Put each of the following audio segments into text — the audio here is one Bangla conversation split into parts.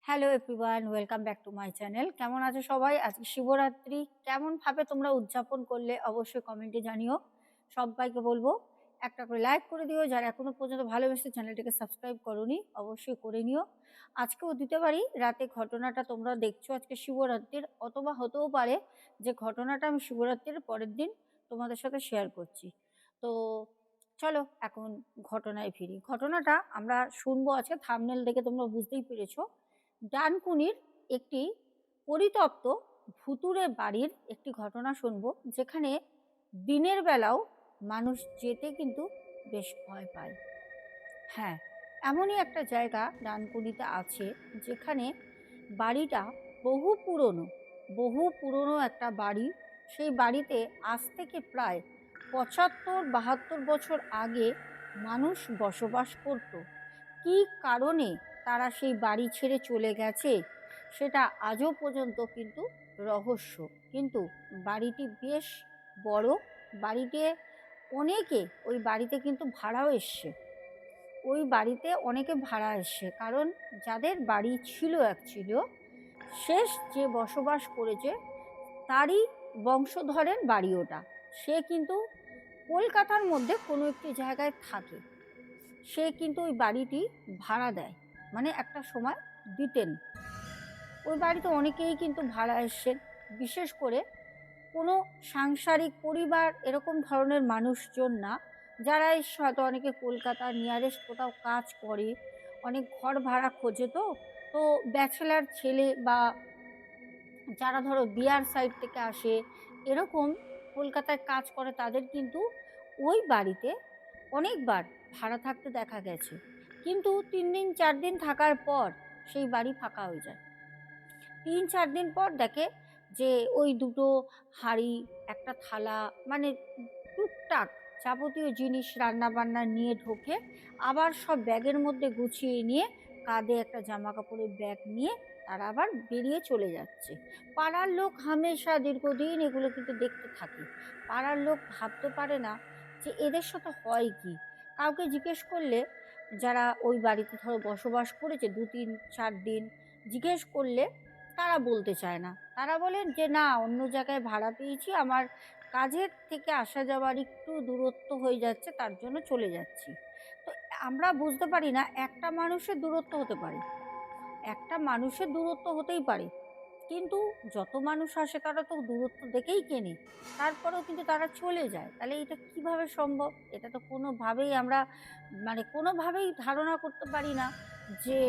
Hello everyone, welcome back to my channel. কেমন আছো সবাই? আজকে শিবরাত্রি কেমনভাবে তোমরা উদযাপন করলে অবশ্যই কমেন্টে জানিও। সবাইকে বলবো একটা করে লাইক করে দিও। যারা এখনো পর্যন্ত ভালোবেসে চ্যানেলটিকে সাবস্ক্রাইব করোনি অবশ্যই করে নিও। আজকেও দিতে পারি রাতে ঘটনাটা তোমরা দেখছো আজকে শিবরাত্রির, অথবা হতেও পারে যে ঘটনাটা আমি শিবরাত্রির পরের দিন তোমাদের সাথে শেয়ার করছি। তো চলো এখন ঘটনায় ফিরি। ঘটনাটা আমরা শুনবো আজকে, থাম্বনেল দেখে তোমরা বুঝতেই পেরেছো। ডানকুনির একটি পরিত্যক্ত ভুতুড়ে বাড়ির একটি ঘটনা শুনবো, যেখানে দিনের বেলাও মানুষ যেতে কিন্তু বেশ ভয় পায়। হ্যাঁ, এমনই একটা জায়গা ডানকুনিতে আছে, যেখানে বাড়িটা বহু পুরনো একটা বাড়ি। সেই বাড়িতে আজ থেকে প্রায় ৭৫-৭২ বছর আগে মানুষ বসবাস করত। কী কারণে তারা সেই বাড়ি ছেড়ে চলে গেছে সেটা আজও পর্যন্ত কিন্তু রহস্য। কিন্তু বাড়িটি বেশ বড়। বাড়িতে অনেকে ওই বাড়িতে কিন্তু ভাড়াও এসছে। ওই বাড়িতে অনেকে ভাড়া এসছে, কারণ যাদের বাড়ি ছিল অ্যাকচুয়ালিও, শেষ যে বসবাস করেছে তারই বংশধরের বাড়ি ওটা। সে কিন্তু কলকাতার মধ্যে কোনো একটি জায়গায় থাকে। সে কিন্তু ওই বাড়িটি ভাড়া দেয়, মানে একটা সময় দিতেন। ওই বাড়িতে অনেকেই কিন্তু ভাড়া এসছেন, বিশেষ করে কোনো সাংসারিক পরিবার এরকম ধরনের মানুষজন না। যারা এসে হয়তো অনেকে কলকাতার নিয়ারেস্ট কোথাও কাজ করে, অনেক ঘর ভাড়া খোঁজে, তো তো ব্যাচেলার ছেলে বা যারা ধরো বিহার সাইড থেকে আসে, এরকম কলকাতায় কাজ করে, তাদের কিন্তু ওই বাড়িতে অনেকবার ভাড়া থাকতে দেখা গেছে। কিন্তু ৩ দিন ৪ দিন থাকার পর সেই বাড়ি ফাঁকা হয়ে যায়। ৩-৪ দিন পর দেখে যে ওই দুটো হাঁড়ি, একটা থালা, মানে টুকটাক যাবতীয় জিনিস রান্নাবান্না নিয়ে ঢোকে। আবার সব ব্যাগের মধ্যে গুছিয়ে নিয়ে, কাঁধে একটা জামা কাপড়ের ব্যাগ নিয়ে তারা আবার বেরিয়ে চলে যাচ্ছে। পাড়ার লোক হামেশা দীর্ঘদিন এগুলো কিন্তু দেখতে থাকে। পাড়ার লোক ভাবতে পারে না যে এদের সাথে হয় কি। কাউকে জিজ্ঞেস করলে, যারা ওই বাড়িতে ধরো বসবাস করেছে ২-৩-৪ দিন, জিজ্ঞেস করলে তারা বলতে চায় না। তারা বলেন যে না, অন্য জায়গায় ভাড়া পেয়েছি, আমার কাজের থেকে আসা যাওয়ার একটু দূরত্ব হয়ে যাচ্ছে, তার জন্য চলে যাচ্ছি। তো আমরা বুঝতে পারি না, একটা মানুষের দূরত্ব হতে পারে, একটা মানুষের দূরত্ব হতেই পারে, কিন্তু যত মানুষ আসে তারা তো দূরত্ব দেখেই কেনে, তারপরেও কিন্তু তারা চলে যায়। তাহলে এটা কিভাবে সম্ভব? এটা তো কোনোভাবেই আমরা, মানে কোনোভাবেই ধারণা করতে পারি না যে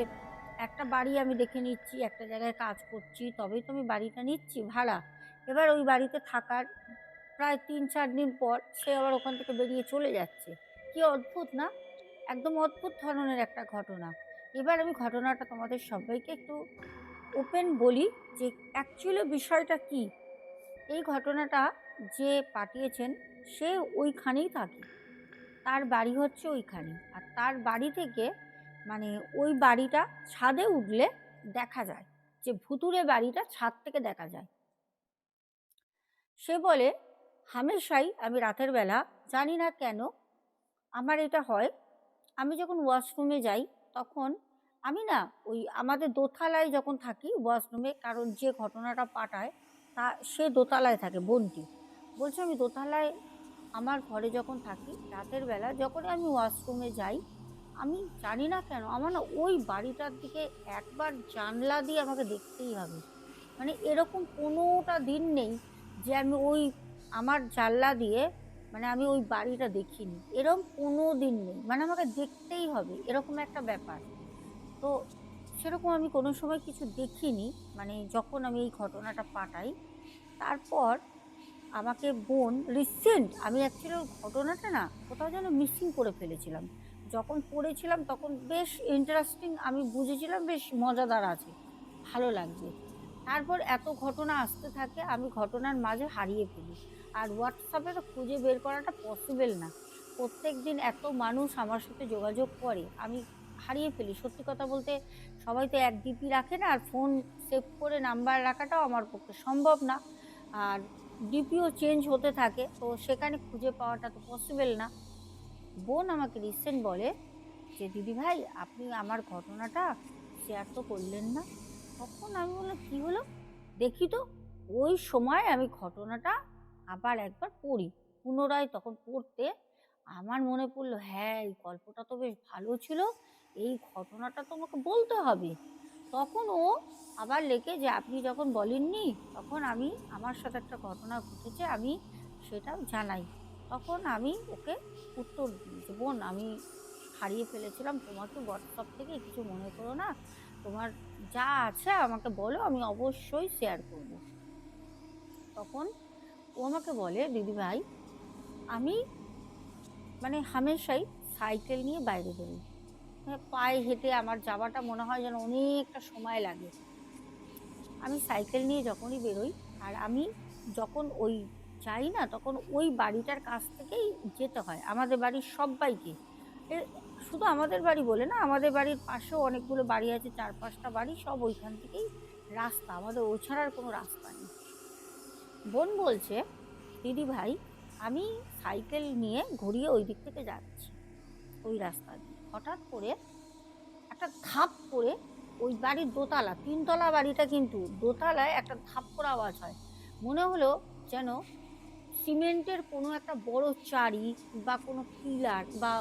একটা বাড়ি আমি দেখে নিচ্ছি, একটা জায়গায় কাজ করছি, তবেই তো আমি বাড়িটা নিচ্ছি ভাড়া। এবার ওই বাড়িতে থাকার প্রায় ৩-৪ দিন পর সে আবার ওখান থেকে বেরিয়ে চলে যাচ্ছে। কি অদ্ভুত না? একদম অদ্ভুত ধরনের একটা ঘটনা। এবার আমি ঘটনাটা তোমাদের সবাইকে একটু ওপেন বলি যে অ্যাকচুয়ালি বিষয়টা কি। এই ঘটনাটা যে পাঠিয়েছেন সে ওইখানেই থাকে, তার বাড়ি হচ্ছে ওইখানে। আর তার বাড়ি থেকে, মানে ওই বাড়িটা ছাদে উঠলে দেখা যায়, যে ভুতুড়ে বাড়িটা ছাদ থেকে দেখা যায়। সে বলে, হামেশাই আমি রাতের বেলা, জানি না কেন আমার এটা হয়, আমি যখন ওয়াশরুমে যাই তখন আমি না, ওই আমাদের দোতলায় যখন থাকি ওয়াশরুমে, কারণ যে ঘটনাটা পাঠায় তা সে দোতলায় থাকে, বোনটি বলছে, আমি দোতলায় আমার ঘরে যখন থাকি রাতের বেলা, যখনই আমি ওয়াশরুমে যাই, আমি জানি না কেন আমার না ওই বাড়িটার দিকে একবার জানলা দিয়ে আমাকে দেখতেই হবে। মানে এরকম কোনোটা দিন নেই যে আমি ওই আমার জানলা দিয়ে, মানে আমি ওই বাড়িটা দেখিনি, এরকম কোনো দিন নেই, মানে আমাকে দেখতেই হবে, এরকম একটা ব্যাপার। তো সেরকম আমি কোনো সময় কিছু দেখিনি, মানে যখন আমি এই ঘটনাটা পাঠাই। তারপর আমাকে বোন রিসেন্ট, আমি অ্যাকচুয়ালি ওই ঘটনাটা না কোথাও যেন মিসিং করে ফেলেছিলাম। যখন পড়েছিলাম তখন বেশ ইন্টারেস্টিং, আমি বুঝেছিলাম বেশ মজাদার আছে, ভালো লাগবে। তারপর এত ঘটনা আসতে থাকে, আমি ঘটনার মাঝে হারিয়ে ফেলি। আর হোয়াটসঅ্যাপে তো খুঁজে বের করাটা পসিবল না। প্রত্যেক দিন এত মানুষ আমার সাথে যোগাযোগ করে, আমি হারিয়ে ফেলি। সত্যি কথা বলতে, সবাই তো এক ডিপি রাখে না, আর ফোন সেভ করে নাম্বার রাখাটাও আমার পক্ষে সম্ভব না। আর ডিপিও চেঞ্জ হতে থাকে, তো সেখানে খুঁজে পাওয়াটা তো পসিবল না। বোন আমাকে রিসেন্ট বলে যে দিদি ভাই, আপনি আমার ঘটনাটা শেয়ার তো করলেন না। তখন আমি বললাম, কি হলো দেখি তো। ওই সময় আমি ঘটনাটা আবার একবার পড়ি, পুনরায় তখন পড়তে আমার মনে পড়লো, হ্যাঁ এই গল্পটা তো বেশ ভালো ছিল, এই ঘটনাটা তো আমাকে বলতে হবে। তখন ও আবার লেখে যে আপনি যখন বলেননি তখন আমি আমার সাথে একটা ঘটনা ঘটেছে, আমি সেটাও জানাই। তখন আমি ওকে উত্তর দিই যে বোন, আমি হারিয়ে ফেলেছিলাম তোমাকে হোয়াটসঅ্যাপ থেকে, কিছু মনে করো না, তোমার যা আছে আমাকে বলো, আমি অবশ্যই শেয়ার করব। তখন ও আমাকে বলে, দিদিভাই আমি হামেশাই সাইকেল নিয়ে বাইরে বেরোই। পায়ে হেঁটে আমার যাওয়াটা মনে হয় যেন অনেকটা সময় লাগে। আমি সাইকেল নিয়ে যখনই বেরোই, আর আমি যখন ওই যাই না, তখন ওই বাড়িটার কাছ থেকেই যেতে হয় আমাদের বাড়ির সব্বাইকে। এ শুধু আমাদের বাড়ি বলে না, আমাদের বাড়ির পাশেও অনেকগুলো বাড়ি আছে, ৪-৫টা বাড়ি, সব ওইখান থেকেই রাস্তা, আমাদের ও ছাড়া আর কোনো রাস্তা নেই। বোন বলছে, দিদিভাই আমি সাইকেল নিয়ে ঘুরিয়ে ওই দিক থেকে যাচ্ছি, ওই রাস্তা দিয়ে হঠাৎ করে একটা ধাপ করে ওই বাড়ির দোতলা, ৩ তলা বাড়িটা, কিন্তু দোতলায় একটা ধাপ করে আওয়াজ হয়। মনে হলো যেন সিমেন্টের কোনো একটা বড় চারি বা কোনো পিলার বা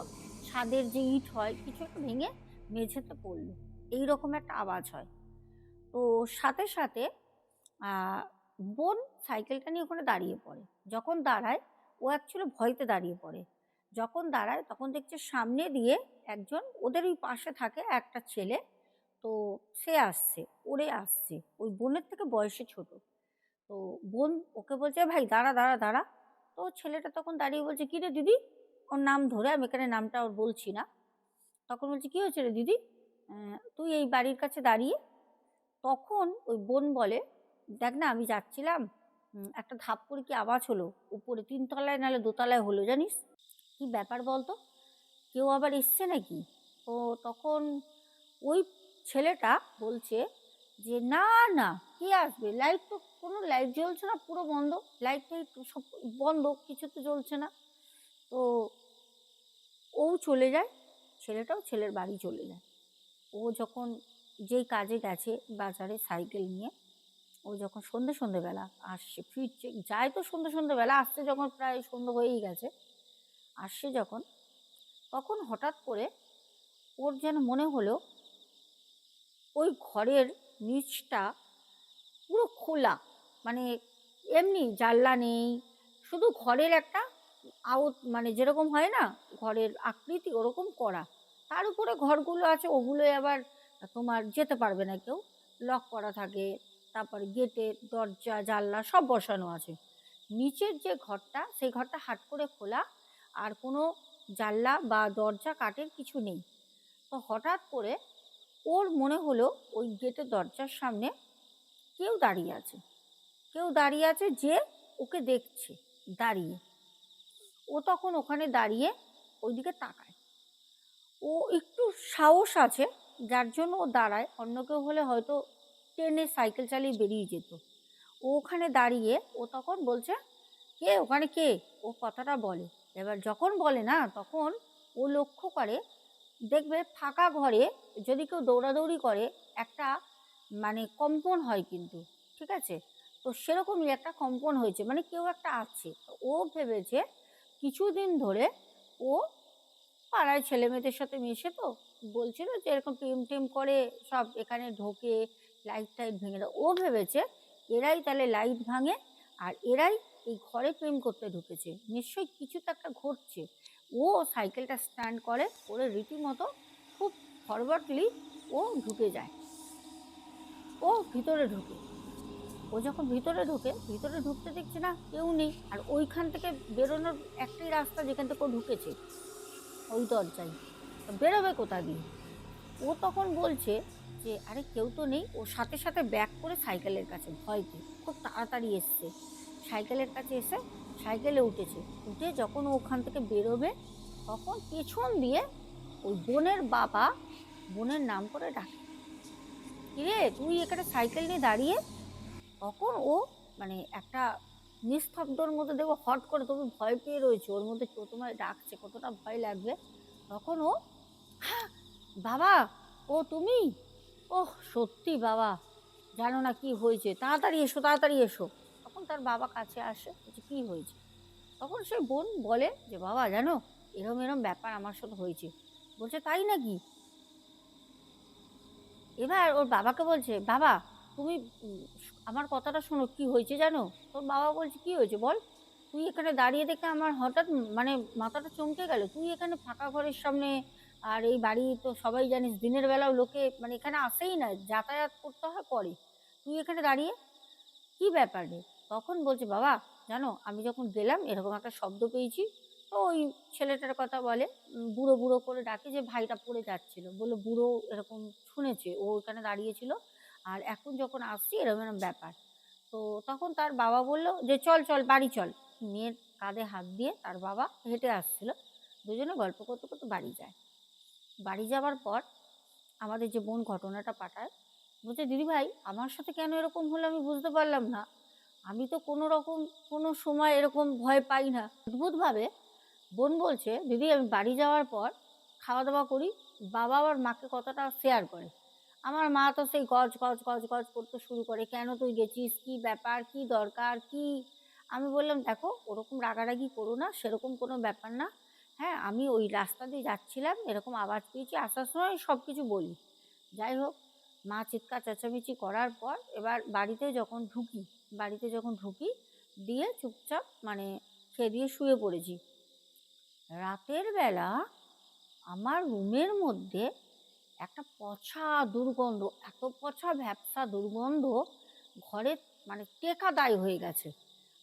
ছাদের যে ইট হয় কিছু একটা ভেঙে মেঝেতে পড়লো, এইরকম একটা আওয়াজ হয়। তো সাথে সাথে আহ, বোন সাইকেলটা নিয়ে ওখানে দাঁড়িয়ে পড়ে। যখন দাঁড়ায়, ও অ্যাকচুয়ালি ভয়তে দাঁড়িয়ে পড়ে। যখন দাঁড়ায় তখন দেখছে সামনে দিয়ে একজন, ওদের ওই পাশে থাকে একটা ছেলে, তো সে আসছে, ওরে আসছে, ওই বোনের থেকে বয়সে ছোট। তো বোন ওকে বলছে, ভাই দাঁড়া দাঁড়া দাঁড়া। তো ছেলেটা তখন দাঁড়িয়ে বলছে, কি রে দিদি, ওর নাম ধরে, আমি এখানে নামটা ওর বলছি না। তখন বলছে, কি হয়েছে রে দিদি, তুই এই বাড়ির কাছে দাঁড়িয়ে? তখন ওই বোন বলে, দেখ না আমি যাচ্ছিলাম, একটা ধাপ করে কি আওয়াজ হলো, উপরে ৩ তলায় নাহলে দোতলায় হলো, জানিস কি ব্যাপার বলতো, কেউ আবার এসছে নাকি? তো তখন ওই ছেলেটা বলছে যে না না, কে আসবে, লাইট তো কোনো লাইট জ্বলছে না, পুরো বন্ধ, লাইট টাইট সব বন্ধ, কিছু তো জ্বলছে না। তো ও চলে যায়, ছেলেটাও ছেলের বাড়ি চলে যায়। ও যখন যেই কাজে গেছে বাজারে সাইকেল নিয়ে, ও যখন সন্ধেবেলা আসছে, ফিরছে, যায় তো সন্ধেবেলা, আসছে যখন প্রায় সন্ধে হয়েই গেছে, আসছে যখন, তখন হঠাৎ করে ওর যেন মনে হলো ওই ঘরের নিচটা পুরো খোলা, মানে এমনি জানলা নেই, শুধু ঘরের একটা আউট, যেরকম হয় না ঘরের আকৃতি ওরকম করা, তার উপরে ঘরগুলো আছে, ওগুলো আবার তোমার যেতে পারবে না কেউ, লক করা থাকে, তারপরে গেটে দরজা জানলা সব বসানো আছে। নিচের যে ঘরটা, সেই ঘরটা হাট করে খোলা, আর কোনো জানলা বা দরজা কাঠের কিছু নেই। তো হঠাৎ করে ওর মনে হলো ওই গেটের দরজার সামনে কেউ দাঁড়িয়ে আছে, কেউ দাঁড়িয়ে আছে, যে ওকে দেখছে দাঁড়িয়ে। ও তখন ওখানে দাঁড়িয়ে ওইদিকে তাকায়। ও একটু সাহস আছে, যার জন্য ও দাঁড়ায়, অন্য কেউ হলে হয়তো ট্রেনে সাইকেল চালিয়ে বেরিয়ে যেত। ও ওখানে দাঁড়িয়ে ও তখন বলছে, কে ওখানে কে, ও কথাটা বলে। এবার যখন বলে না, তখন ও লক্ষ্য করে, দেখবে ফাঁকা ঘরে যদি কেউ দৌড়াদৌড়ি করে, একটা কম্পন হয় কিন্তু, ঠিক আছে, তো সেরকমই একটা কম্পন হয়েছে, কেউ একটা আছে। তো ও ভেবেছে কিছুদিন ধরে ও পাড়ায় ছেলেমেয়েদের সাথে মিশে, তো বলছিল যে এরকম টিম টিম করে সব এখানে ঢোকে, লাইট টাইট ভেঙে দেয়। ও ভেবেছে এরাই তাহলে লাইট ভাঙে, আর এরাই এই ঘরে প্রেম করতে ঢুকেছে, নিশ্চয়ই কিছু তো একটা ঘটছে। ও সাইকেলটা স্ট্যান্ড করে রীতিমতো খুব ফরওয়ার্ডলি ও ঢুকে যায়, ও ভিতরে ঢুকে। ও যখন ভিতরে ঢুকতে দেখছে না কেউ নেই, আর ওইখান থেকে বেরোনোর একটাই রাস্তা, যেখান থেকে ও ঢুকেছে ওই দরজায়, বেরোবে কোথা দিয়ে? ও তখন বলছে যে আরে কেউ তো নেই। ও সাথে সাথে ব্যাক করে সাইকেলের কাছে, ভয়তে খুব তাড়াতাড়ি এসছে, সাইকেলের কাছে এসে সাইকেলে উঠেছে। উঠে যখন ও ওখান থেকে বেরোবে, তখন পেছন দিয়ে ওই বোনের বাবা বোনের নাম করে ডাকে, কিরে তুই এখানে সাইকেল নিয়ে দাঁড়িয়ে? তখন ও একটা নিস্তব্ধর মধ্যে দেখবো, হট করে তুমি ভয় পেয়ে রয়েছে, ওর মধ্যে কেউ তোমায় ডাকছে, কতটা ভয় লাগবে। তখন ও, বাবা, ও তুমি, ওহ সত্যি বাবা, জানো না কি হয়েছে, তাড়াতাড়ি এসো তাড়াতাড়ি এসো। তখন তার বাবা কাছে আসে, বলছে কী হয়েছে? তখন সেই বোন বলে যে বাবা জানো এরম এরম ব্যাপার আমার সাথে হয়েছে। বলছে তাই নাকি? এবার ওর বাবাকে বলছে, বাবা তুমি আমার কথাটা শোনো, কি হয়েছে জানো? তোর বাবা বলছে কি হয়েছে বল। তুই এখানে দাঁড়িয়ে দেখে আমার হঠাৎ মানে মাথাটা চমকে গেল, তুই এখানে ফাঁকা ঘরের সামনে, আর এই বাড়ি তো সবাই জানিস দিনের বেলাও লোকে মানে এখানে আসেই না, যাতায়াত করতে হয় করে, তুই এখানে দাঁড়িয়ে কি ব্যাপার রে? তখন বলছে বাবা জানো আমি যখন গেলাম এরকম একটা শব্দ পেয়েছি। তো ওই ছেলেটার কথা বলে, বুড়ো বুড়ো করে ডাকে, যে ভাইটা পড়ে যাচ্ছিল বলে বুড়ো এরকম শুনেছে, ও ওখানে দাঁড়িয়েছিল, আর এখন যখন আসছি এরকম এরকম ব্যাপার। তো তখন তার বাবা বলল যে চল চল বাড়ি চল। মেয়ের কাঁধে হাত দিয়ে তার বাবা হেঁটে আসছিল, দুজনে গল্প করতে করতে বাড়ি যায়। বাড়ি যাওয়ার পর আমাদের যে বোন ঘটনাটা পাঠায়, বলছে দিদিভাই আমার সাথে কেন এরকম হলো আমি বুঝতে পারলাম না। আমি তো কোনো রকম কোনো সময় এরকম ভয় পাই না। অদ্ভুতভাবে বোন বলছে দিদি আমি বাড়ি যাওয়ার পর খাওয়া দাওয়া করি, বাবা আবার মাকে কথাটা শেয়ার করে। আমার মা তো সেই গজ গজ গজ গজ করতে শুরু করে, কেন তুই গেছিস, কি ব্যাপার, কি দরকার, কি। আমি বললাম দেখো ওরকম রাগারাগি করো না, সেরকম কোনো ব্যাপার না। হ্যাঁ আমি ওই রাস্তা দিয়ে যাচ্ছিলাম, এরকম আওয়াজ পেয়েছি, আসার সময় সব কিছু বলি। যাই হোক, মা চিৎকার চেঁচামেচি করার পর এবার বাড়িতে যখন ঢুকি দিয়ে চুপচাপ মানে খেয়ে দিয়ে শুয়ে পড়েছি। রাতের বেলা আমার রুমের মধ্যে একটা পচা দুর্গন্ধ, এত পচা ভ্যাপসা দুর্গন্ধ, ঘরে মানে টেকা দায় হয়ে গেছে।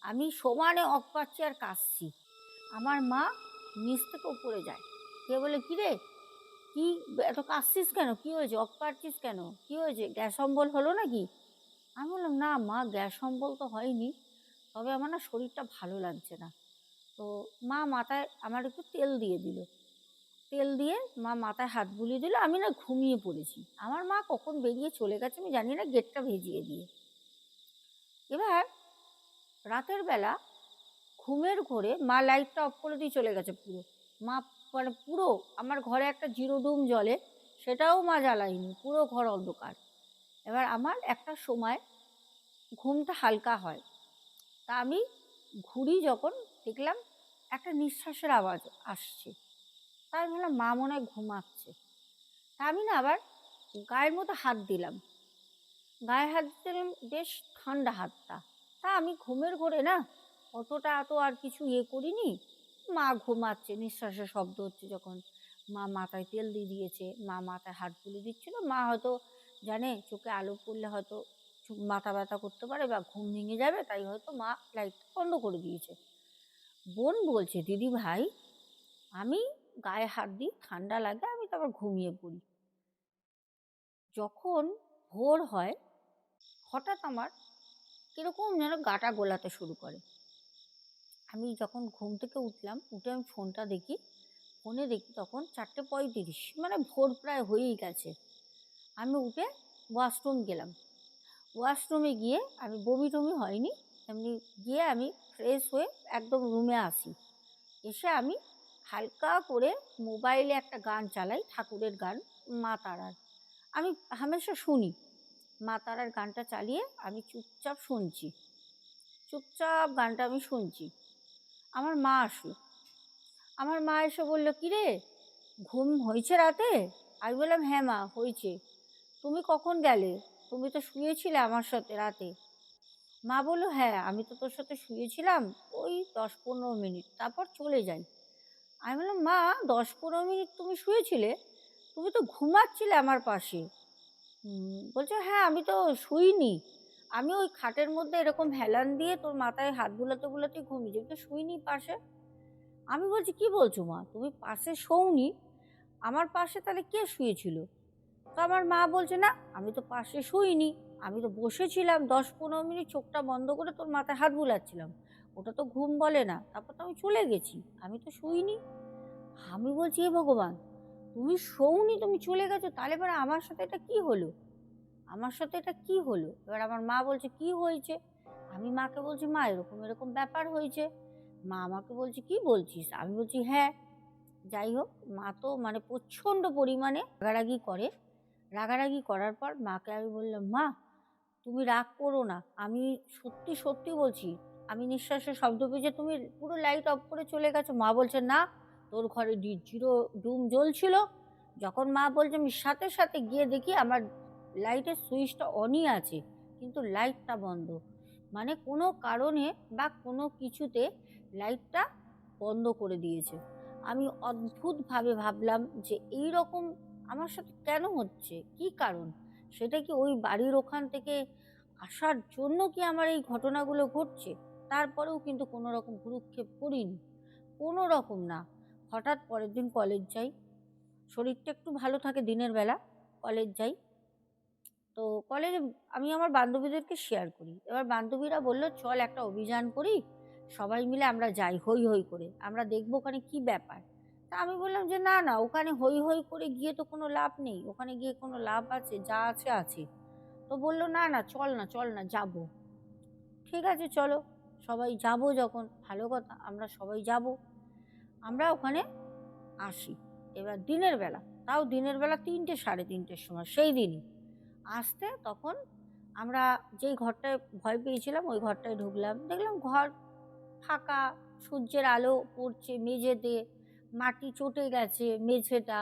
আমি সমানে অফ পাচ্ছি আর কাশছি। আমার মা নিচ থেকে উপরে যায়, কে বলে কী রে, কি এত কাশছিস কেন, কি হয়েছে, অফ পাচ্ছিস কেন, কি হয়েছে, গ্যাস অম্বল হলো নাকি? আমি বললাম না মা গ্যাস অম্বল তো হয়নি, তবে আমার না শরীরটা ভালো লাগছে না। তো মা মাথায় আমার একটু তেল দিয়ে দিল, তেল দিয়ে মা মাথায় হাত বুলিয়ে দিল, আমি না ঘুমিয়ে পড়েছি। আমার মা কখন বেরিয়ে চলে গেছে আমি জানি না, গেটটা ভেজিয়ে দিয়ে। এবার রাতের বেলা ঘুমের ঘোরে মা লাইটটা অফ করে দিয়ে চলে গেছে পুরো। মা মানে পুরো আমার ঘরে একটা জিরোডুম জ্বলে, সেটাও মা জ্বালায়নি, পুরো ঘর অন্ধকার। এবার আমার একটা সময় ঘুমটা হালকা হয়, তা আমি ঘুরি যখন, দেখলাম একটা নিঃশ্বাসের আওয়াজ আসছে। তাই আমি ভাবলাম মা মনে হয় ঘুমাচ্ছে। তা আমি না আবার গায়ের মধ্যে হাত দিলাম, গায়ে হাত দিলাম, বেশ ঠান্ডা হাতটা। তা আমি ঘুমের ঘোরে না অতটা তো আর কিছু করিনি। মা ঘুমাচ্ছে, নিঃশ্বাসের শব্দ হচ্ছে যখন, মা মাথায় তেল দিয়ে দিয়েছে, মা মাথায় হাত তুলে দিচ্ছিল, মা হয়তো জানে চোখে আলো পড়লে হয়তো মাথা ব্যথা করতে পারে বা ঘুম ভেঙে যাবে, তাই হয়তো মা লাইট বন্ধ করে দিয়েছে। বোন বলছে দিদি ভাই আমি গায়ে হাত দিই, ঠান্ডা লাগে, আমি তারপর ঘুমিয়ে পড়ি। যখন ভোর হয় হঠাৎ আমার কিরকম যেন গাটা গোলাতে শুরু করে। আমি যখন ঘুম থেকে উঠলাম, উঠে আমি ফোনটা দেখি, ফোনে দেখি তখন 4:35, মানে ভোর প্রায় হয়েই গেছে। আমি উঠে ওয়াশরুম গেলাম, ওয়াশরুমে গিয়ে আমি বমি টমি হয়নি, এমনি গিয়ে আমি ফ্রেশ হয়ে একদম রুমে আসি। এসে আমি হালকা করে মোবাইলে একটা গান চালাই, ঠাকুরের গান, মা তারার। আমি হামেশা শুনি, মা তারার গানটা চালিয়ে আমি চুপচাপ শুনছি, চুপচাপ গানটা আমি শুনছি। আমার মা আসলো, আমার মা এসে বলল কী রে ঘুম হয়েছে রাতে? আমি বললাম হ্যাঁ মা হয়েছে। তুমি কখন গেলে, তুমি তো শুয়েছিলে আমার সাথে রাতে। মা বললো হ্যাঁ আমি তো তোর সাথে শুয়েছিলাম ওই 10-15 মিনিট, তারপর চলে যাই। আমি বললাম মা 10-15 মিনিট তুমি শুয়েছিলে, তুমি তো ঘুমাচ্ছিলে আমার পাশে। বলছে হ্যাঁ আমি তো শুইনি, আমি ওই খাটের মধ্যে এরকম হেলান দিয়ে তোর মাথায় হাত বুলাতে বুলাতে ঘুমিয়েছি, আমি তো শুইনি পাশে। আমি বলছি কি বলছো মা, তুমি পাশে শোওনি, আমার পাশে তাহলে কে শুয়েছিল? তো আমার মা বলছে না আমি তো পাশে শুইনি, আমি তো বসেছিলাম 10-15 মিনিট চোখটা বন্ধ করে তোর মাথায় হাত বুলাচ্ছিলাম, ওটা তো ঘুম বলে না, তারপর তো আমি চলে গেছি, আমি তো শুইনি। আমি বলছি এ ভগবান, তুমি শোওনি, তুমি চলে গেছো, তাহলে এবার আমার সাথে এটা কি হলো, আমার সাথে এটা কি হলো? এবার আমার মা বলছে কি হয়েছে? আমি মাকে বলছি মা এরকম এরকম ব্যাপার হয়েছে। মা আমাকে বলছে কি বলছিস? আমি বলছি হ্যাঁ। যাই হোক, মা তো মানে প্রচণ্ড পরিমাণে রাগারাগি করে। রাগারাগি করার পর মাকে আমি বললাম মা তুমি রাগ করো না, আমি সত্যি সত্যি বলছি, আমি নিঃশ্বাসের শব্দ পেয়ে যে তুমি পুরো লাইট অফ করে চলে গেছো। মা বলছে, না, তোর ঘরে জিরো ডুম জ্বলছিল। যখন মা বলছে, আমি সাথে সাথে গিয়ে দেখি আমার লাইটের সুইচটা অনই আছে, কিন্তু লাইটটা বন্ধ। মানে কোনো কারণে বা কোনো কিছুতে লাইটটা বন্ধ করে দিয়েছে। আমি অদ্ভুতভাবে ভাবলাম যে এই রকম আমার সাথে কেন হচ্ছে, কি কারণ? সেটা কি ওই বাড়ির ওখান থেকে আসার জন্য কি আমার এই ঘটনাগুলো ঘটছে? তারপরেও কিন্তু কোনো রকম ভ্রূক্ষেপ করিনি, কোনো রকম না। হঠাৎ পরের দিন কলেজ যাই, শরীরটা একটু ভালো থাকে দিনের বেলা, কলেজ যাই। তো কলেজে আমি আমার বান্ধবীদেরকে শেয়ার করি। এবার বান্ধবীরা বলল, চল একটা অভিযান করি, সবাই মিলে আমরা যাই হই হই করে, আমরা দেখবো ওখানে কি ব্যাপার। তা আমি বললাম যে, না না, ওখানে হই হই করে গিয়ে তো কোনো লাভ নেই, ওখানে গিয়ে কোনো লাভ আছে? যা আছে আছে। তো বললো, না না, চল না চল না, যাবো। ঠিক আছে, চলো। সবাই যাবো যখন, ভালো কথা, আমরা সবাই যাব। আমরা ওখানে আসি। এবার দিনের বেলা, তাও দিনের বেলা ৩টে ৩:৩০-র সময় সেই দিনই আসতে, তখন আমরা যেই ঘরটায় ভয় পেয়েছিলাম ওই ঘরটায় ঢুকলাম, দেখলাম ঘর ফাঁকা, সূর্যের আলো পড়ছে মেঝেতে, মাটি চটে গেছে মেঝেটা,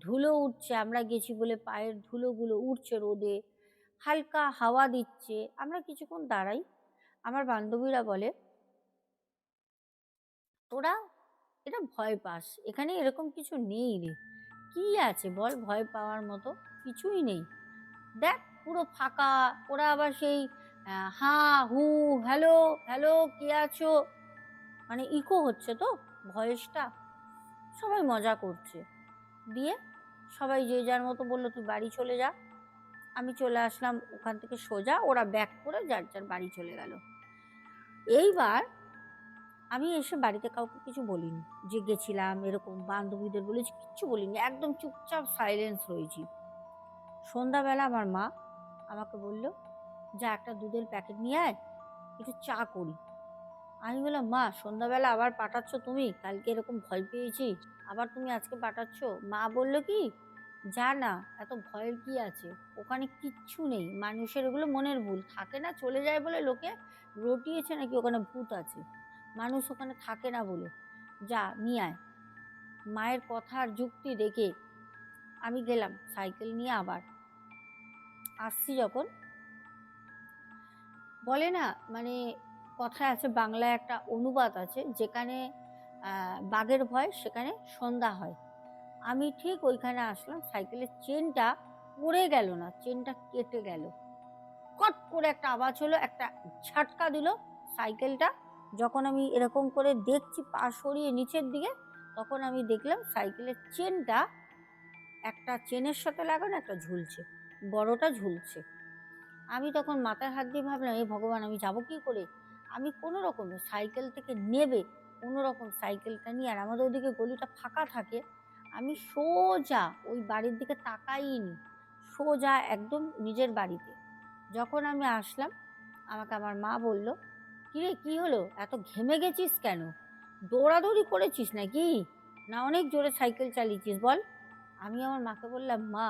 ধুলো উঠছে, আমরা গেছি বলে পায়ের ধুলোগুলো উঠছে রোদে, হালকা হাওয়া দিচ্ছে। আমরা কিছুক্ষণ দাঁড়াই। আমার বান্ধবীরা বলে, তোরা এটা ভয় পাস, এখানে এরকম কিছু নেই রে, কি আছে বল ভয় পাওয়ার মতো? কিছুই নেই, দেখ পুরো ফাঁকা। ওরা আবার সেই হা হু, হ্যালো হ্যালো, কে আছো, মানে ইকো হচ্ছে তো ভয়েসটা। সবাই মজা করছে। দিয়ে সবাই যে যার মতো বললো, তুই বাড়ি চলে যা। আমি চলে আসলাম ওখান থেকে সোজা, ওরা ব্যাক করে যার যার বাড়ি চলে গেল। এইবার আমি এসে বাড়িতে কাউকে কিছু বলিনি যে গেছিলাম এরকম, বান্ধবীদের বলেছি, কিচ্ছু বলিনি, একদম চুপচাপ সাইলেন্স হয়েছি। সন্ধ্যাবেলা আমার মা আমাকে বলল, যা একটা দুধের প্যাকেট নিয়ে আয়, একটু চা করি। আমি বললাম, মা সন্ধ্যাবেলা আবার পাঠাচ্ছ তুমি? কালকে এরকম ভয় পেয়েছি, আবার তুমি আজকে পাঠাচ্ছ? মা বলল কি, যা না, এত ভয়ের কি আছে, ওখানে কিচ্ছু নেই, মানুষের ওগুলো মনের ভুল, থাকে না, চলে যায় বলে লোকে রটিয়েছে নাকি ওখানে ভূত আছে, মানুষ ওখানে থাকে না বলে। যা নিয়ে আয়। মায়ের কথা আর যুক্তি দেখে আমি গেলাম সাইকেল নিয়ে। আবার আসছি যখন, বলে না, মানে কথায় আছে, বাংলায় একটা অনুবাদ আছে, যেখানে বাঘের ভয় সেখানে সন্ধ্যা হয়। আমি ঠিক ওইখানে আসলাম, সাইকেলের চেনটা পড়ে গেল না, চেনটা কেটে গেল। কট করে একটা আওয়াজ হলো, একটা ঝাটকা দিল সাইকেলটা। যখন আমি এরকম করে দেখছি পা সরিয়ে নিচের দিকে, তখন আমি দেখলাম সাইকেলের চেনটা, একটা চেনের সাথে লাগানো, একটা ঝুলছে, বড়টা ঝুলছে। আমি তখন মাথায় হাত দিয়ে ভাবলাম, এ ভগবান, আমি যাব কি করে? আমি কোনো রকমে সাইকেল থেকে নেবে, কোনো রকম সাইকেলটা নিয়ে, আর আমাদের ওদিকে গলিটা ফাঁকা থাকে, আমি সোজা ওই বাড়ির দিকে তাকাইনি, সোজা একদম নিজের বাড়িতে। যখন আমি আসলাম, আমাকে আমার মা বলল, কিরে কি হলো, এত ঘেমে গেছিস কেন? দৌড়াদৌড়ি করেছিস নাকি, না অনেক জোরে সাইকেল চালিয়েছিস বল? আমি আমার মাকে বললাম, মা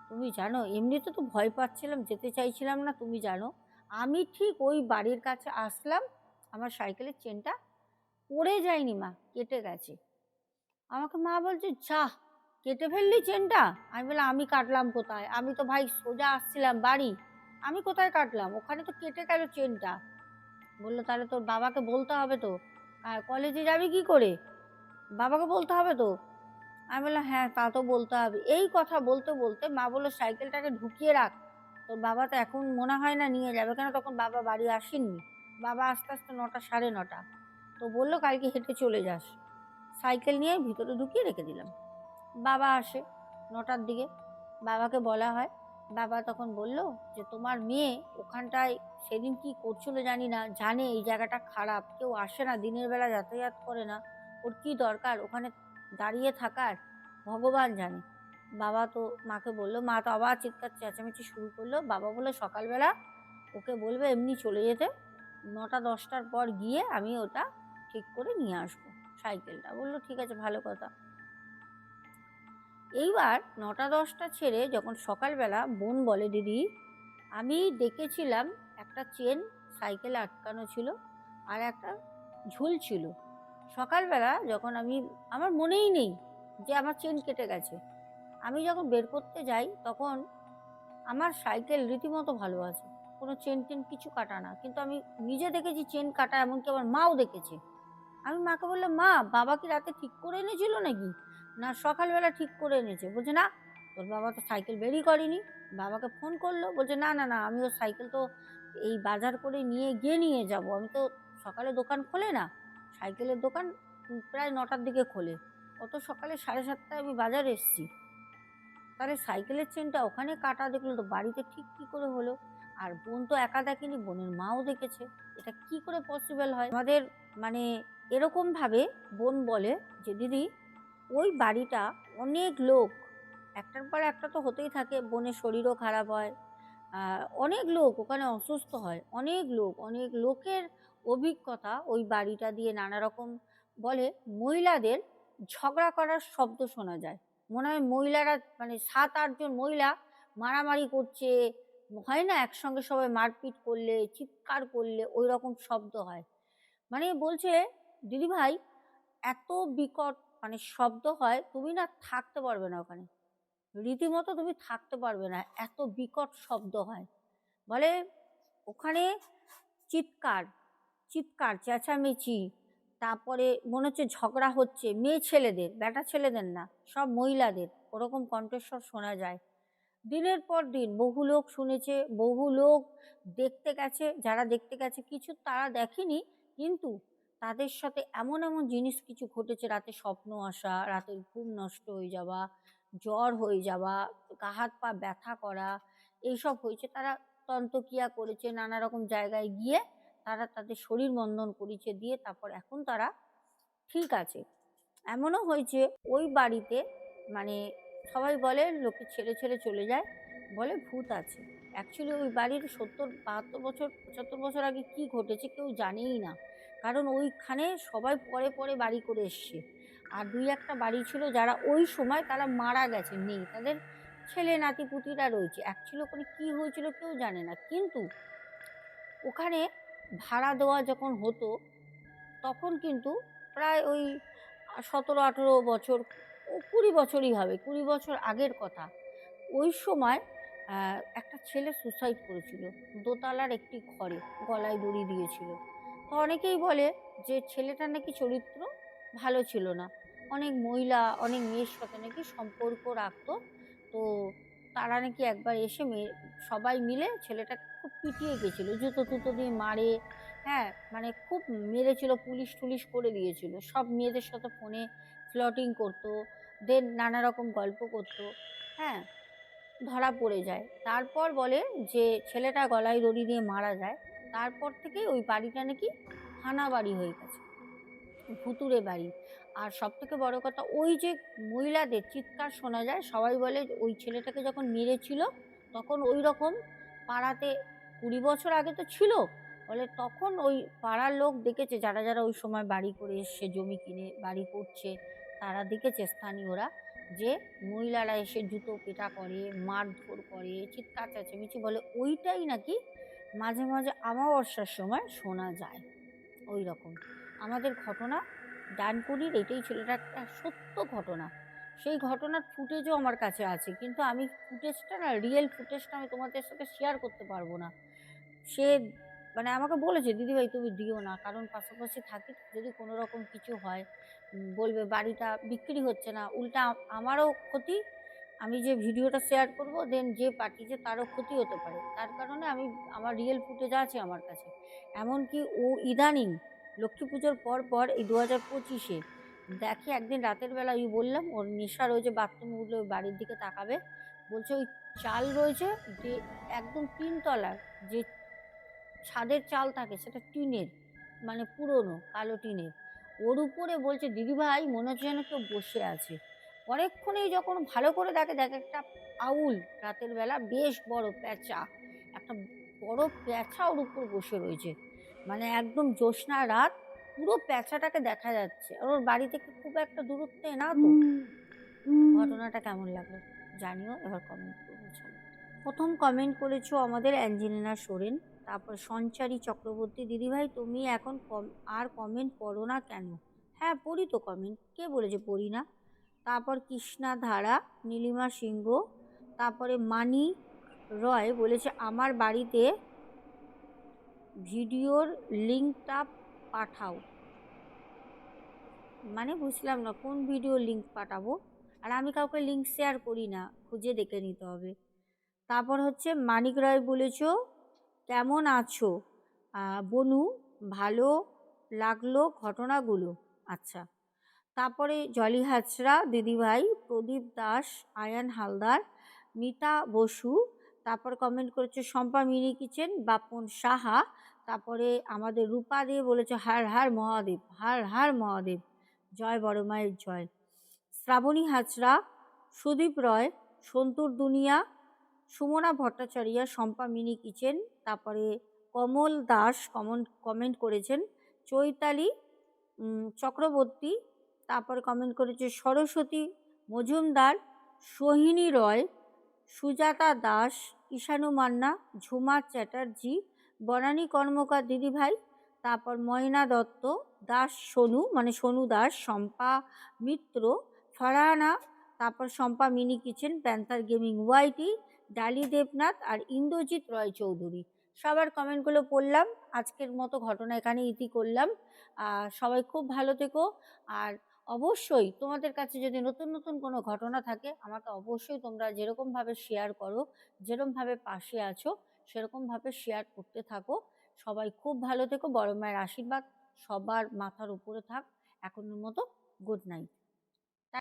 তুমি জানো, এমনিতে তো ভয় পাচ্ছিলাম, যেতে চাইছিলাম না, তুমি জানো, আমি ঠিক ওই বাড়ির কাছে আসলাম, আমার সাইকেলের চেনটা পড়ে যায়নি মা, কেটে গেছে। আমাকে মা বলছে, যা, কেটে ফেললি চেনটা? আমি বললাম, আমি কাটলাম কোথায়, আমি তো ভাই সোজা আসছিলাম বাড়ি, আমি কোথায় কাটলাম, ওখানে তো কেটে গেল চেনটা। বললো, তাহলে তোর বাবাকে বলতে হবে তো, আর কলেজে যাবি কি করে, বাবাকে বলতে হবে তো। আমি বললাম, হ্যাঁ তা তো বলতে হবে। এই কথা বলতে বলতে মা বললো, সাইকেলটাকে ঢুকিয়ে রাখ, তোর বাবা তো এখন মনে হয় না নিয়ে যাবে, কেন তখন বাবা বাড়ি আসেননি, বাবা আস্তে আস্তে 9টা 9:30। তো বললো, কালকে হেঁটে চলে যাস। সাইকেল নিয়ে ভিতরে ঢুকিয়ে রেখে দিলাম। বাবা আসে 9টার দিকে, বাবাকে বলা হয়। বাবা তখন বলল যে, তোমার মেয়ে ওখানটায় সেদিন কি করছিল জানি না, জানে এই জায়গাটা খারাপ, কেউ আসে না, দিনের বেলা যাতায়াত করে না, ওর কি দরকার ওখানে দাঁড়িয়ে থাকার, ভগবান জানে। বাবা তো মাকে বললো, মা তো আবার চিৎকার চেঁচামেচি শুরু করলো। বাবা বললো, সকালবেলা ওকে বলবে এমনি চলে যেতে, 9টা 10টার পর গিয়ে আমি ওটা ঠিক করে নিয়ে আসবো সাইকেলটা। বললো, ঠিক আছে, ভালো কথা। এইবার 9টা 10টা ছেড়ে যখন সকালবেলা বোন বলে, দিদি আমি দেখেছিলাম একটা চেন সাইকেলে আটকানো ছিল আর একটা ঝুল ছিল। সকালবেলা যখন আমার মনেই নেই যে আমার চেন কেটে গেছে। আমি যখন বের করতে যাই তখন আমার সাইকেল রীতিমতো ভালো আছে, কোনো চেন টেন কিছু কাটা না, কিন্তু আমি নিজে দেখেছি চেন কাটা, এমনকি আমার মাও দেখেছে। আমি মাকে বললাম, মা বাবা কি রাতে ঠিক করে এনেছিল নাকি? না, সকালবেলা ঠিক করে এনেছে। বলছে না, তোর বাবা তো সাইকেল বেরই করেনি। বাবাকে ফোন করলো, বলছে না না না, আমি ওর সাইকেল তো এই বাজার করে নিয়ে যাব, আমি তো সকালে দোকান খোলে না, সাইকেলের দোকান প্রায় 9টার দিকে খোলে, অত সকালে 7:30টায় আমি বাজার এসছি, তাহলে সাইকেলের চেনটা ওখানে কাটা দেখলো তো বাড়িতে ঠিক কি করে হলো? আর বোন তো একা দেখেনি, বোনের মাও দেখেছে। এটা কি করে পসিবল হয়? আমাদের মানে এরকম ভাবে বোন বলে যে দিদি, ওই বাড়িটা অনেক লোক, একটার পর একটা তো হতেই থাকে, বোনের শরীরও খারাপ হয়, অনেক লোক ওখানে অসুস্থ হয়, অনেক লোকের অভিজ্ঞতা ওই বাড়িটা দিয়ে নানা রকম বলে। মহিলাদের ঝগড়া করার শব্দ শোনা যায়, মনে হয় মহিলারা মানে 7-8 জন মহিলা মারামারি করছে, হয় না একসঙ্গে সবাই মারপিট করলে, চিৎকার করলে ওই রকম শব্দ হয়। মানে বলছে, দিদিভাই এত বিকট মানে শব্দ হয়, তুমি না থাকতে পারবে না ওখানে, রীতিমতো তুমি থাকতে পারবে না, এত বিকট শব্দ হয়। বলে ওখানে চিৎকার, চিৎকার চেঁচামেচি, তারপরে মনে হচ্ছে ঝগড়া হচ্ছে, মেয়ে ছেলেদের, বেটা ছেলেদের না, সব মহিলাদের ওরকম কণ্ঠস্বর শোনা যায়। দিনের পর দিন বহু লোক শুনেছে, বহু লোক দেখতে গেছে, যারা দেখতে গেছে কিছু তারা দেখেনি, কিন্তু তাদের সাথে এমন এমন জিনিস কিছু ঘটেছে, রাতে স্বপ্ন আসা, রাতের ঘুম নষ্ট হয়ে যাওয়া, জ্বর হয়ে যাওয়া, গা হাত পা ব্যথা করা, এইসব হয়েছে। তারা তন্তক্রিয়া করেছে, নানা রকম জায়গায় গিয়ে তারা তাদের শরীর মন্দন করেছে, দিয়ে তারপর এখন তারা ঠিক আছে। এমনও হয়েছে ওই বাড়িতে, মানে সবাই বলে লোকে ছেড়ে ছেড়ে চলে যায়, বলে ভূত আছে। অ্যাকচুয়ালি ওই বাড়ির 70-72 বছর 75 বছর আগে কি ঘটেছে কেউ জানেই না, কারণ ওইখানে সবাই পরে পরে বাড়ি করে এসছে। আর 2-1টা বাড়ি ছিল যারা ওই সময় তারা মারা গেছে, নেই, তাদের ছেলে নাতি পুতিরা রয়েছে। অ্যাকচুয়ালি ওখানে কি হয়েছিল কেউ জানে না, কিন্তু ওখানে ভাড়া দেওয়া যখন হতো তখন কিন্তু প্রায় ওই 17-18 বছর, ও 20 বছরই হবে, 20 বছর আগের কথা। ওই সময় একটা ছেলে সুসাইড করেছিল দোতলার একটি ঘরে, গলায় দড়ি দিয়েছিল। তো অনেকেই বলে যে ছেলেটার নাকি চরিত্র ভালো ছিল না, অনেক মহিলা অনেক মেয়ের সাথে নাকি সম্পর্ক রাখতো। তো তারা নাকি একবার এসে সবাই মিলে ছেলেটাকে খুব পিটিয়ে গেছিল, জুতো টুতো দিয়ে মারে, হ্যাঁ মানে খুব মেরেছিল, পুলিশ টুলিশ করে দিয়েছিল, সব মেয়েদের সাথে ফোনে ফ্লটিং করতো, দেন নানা রকম গল্প করতো, হ্যাঁ ধরা পড়ে যায়। তারপর বলে যে ছেলেটা গলায় দড়ি দিয়ে মারা যায়, তারপর থেকে ওই বাড়িটা নাকি হানা বাড়ি হয়ে গেছে, ভুতুড়ে বাড়ি। আর সব থেকে বড় কথা, ওই যে মহিলাদের চিৎকার শোনা যায়, সবাই বলে ওই ছেলেটাকে যখন মেরেছিল তখন ওই রকম পাড়াতে 20 বছর আগে তো ছিল, বলে তখন ওই পাড়ার লোক দেখেছে, যারা যারা ওই সময় বাড়ি করে এসছে, জমি কিনে বাড়ি করছে, তারা দেখেছে স্থানীয়রা যে মহিলারা এসে জুতো পেটা করে, মারধর করে, চিৎকার চেঁচামেচি, বলে ওইটাই নাকি মাঝে মাঝে অমাবস্যার সময় শোনা যায়। ওই রকম আমাদের ঘটনা ডানকুনির এটাই ছিল, এটা একটা সত্য ঘটনা। সেই ঘটনার ফুটেজও আমার কাছে আছে, কিন্তু আমি ফুটেজটা না, রিয়েল ফুটেজটা আমি তোমাদের সাথে শেয়ার করতে পারবো না। সে মানে আমাকে বলেছে, দিদিভাই তুমি দিও না, কারণ পাশাপাশি থাকি, যদি কোনো রকম কিছু হয় বলবে বাড়িটা বিক্রি হচ্ছে না, উল্টা আমারও ক্ষতি, আমি যে ভিডিওটা শেয়ার করব দেন যে পাঠিয়েছে তারও ক্ষতি হতে পারে, তার কারণে আমার রিয়েল ফুটেজ আছে আমার কাছে। এমনকি ও ইদানিং লক্ষ্মী পুজোর পর পর এই 2025-এ দেখে, একদিন রাতের বেলা ওই বললাম ওর নেশা রয়েছে, বাথরুমে উঠলে ওই বাড়ির দিকে তাকাবে, বলছে ওই চাল রয়েছে যে একদম 3 তলার, যে ছাদের চাল থাকে সেটা টিনের, মানে পুরনো কালো টিনের, ওর উপরে বলছে দিদিভাই মনে হচ্ছে যেন কেউ বসে আছে। পরেক্ষণেই যখন ভালো করে দেখে, দেখে একটা আউল রাতের বেলা, বেশ বড় প্যাঁচা, একটা বড় প্যাঁচা ওর উপর বসে রয়েছে, মানে একদম জ্যোৎস্না রাত, পুরো প্যাঁচাটাকে দেখা যাচ্ছে। আর ওর বাড়ি থেকে খুব একটা দূরত্বে না তো। ঘটনাটা কেমন লাগলো জানিও, এবার কমেন্ট করে বলছো। প্রথম কমেন্ট করেছো আমাদের অ্যাঞ্জেলিনা সোরেন। তারপর সঞ্চারী চক্রবর্তী, দিদিভাই তুমি এখন আর কমেন্ট পড়ো না কেন? হ্যাঁ, পড়ি তো কমেন্ট, কে বলেছে পড়ি না? তারপর কৃষ্ণা ধারা, নীলিমা সিংহ, তারপরে মানি রয় বলেছে আমার বাড়িতে ভিডিওর লিঙ্কটা পাঠাও। মানে বুঝলাম না, কোন ভিডিও লিঙ্ক পাঠাবো? আর আমি কাউকে লিঙ্ক শেয়ার করি না, খুঁজে দেখে নিতে হবে। তারপর হচ্ছে মানিক রায় বলেছো কেমন আছো বনু, ভালো লাগলো ঘটনাগুলো। আচ্ছা। তারপরে জলি হাজরা, দিদিভাই প্রদীপ দাস, আয়ান হালদার, মিতা বসু, তারপর কমেন্ট করেছে শম্পা মিনি কিচেন, বাপন সাহা, তারপরে আমাদের রূপা দিয়ে বলেছে হার হার মহাদেব, হার হার মহাদেব, জয় বড় মায়ের জয়। শ্রাবণী হাজরা, সুদীপ রয়, সন্তুর দুনিয়া, সুমনা ভট্টাচার্য, শম্পা মিনি কিচেন, তারপরে কমল দাস কমেন্ট করেছেন, চৈতালি চক্রবর্তী, তারপরে কমেন্ট করেছে সরস্বতী মজুমদার, সোহিনী রয়, সুজাতা দাস, ঈশানু মান্না, ঝুমা চ্যাটার্জি, বনানী কর্মকার দিদিভাই, তারপর ময়না দত্ত, দাস সোনু মানে সোনু দাস, শম্পা মিত্র, ফারহানা, তারপর Shampa mini kitchen, panther gaming YT, Dali Debnath আর ইন্দ্রজিৎ রয় চৌধুরী। সবার কমেন্টগুলো পড়লাম। আজকের মতো ঘটনা এখানে ইতি করলাম। সবাই খুব ভালো থেকো। আর অবশ্যই তোমাদের কাছে যদি নতুন নতুন কোনো ঘটনা থাকে আমাকে অবশ্যই তোমরা যেরকমভাবে শেয়ার করো, যেরকমভাবে পাশে আছো সেরকমভাবে শেয়ার করতে থাকো। সবাই খুব ভালো থেকো, বড় মায়ের আশীর্বাদ সবার মাথার উপরে থাক। এখনের মতো গুড নাইট।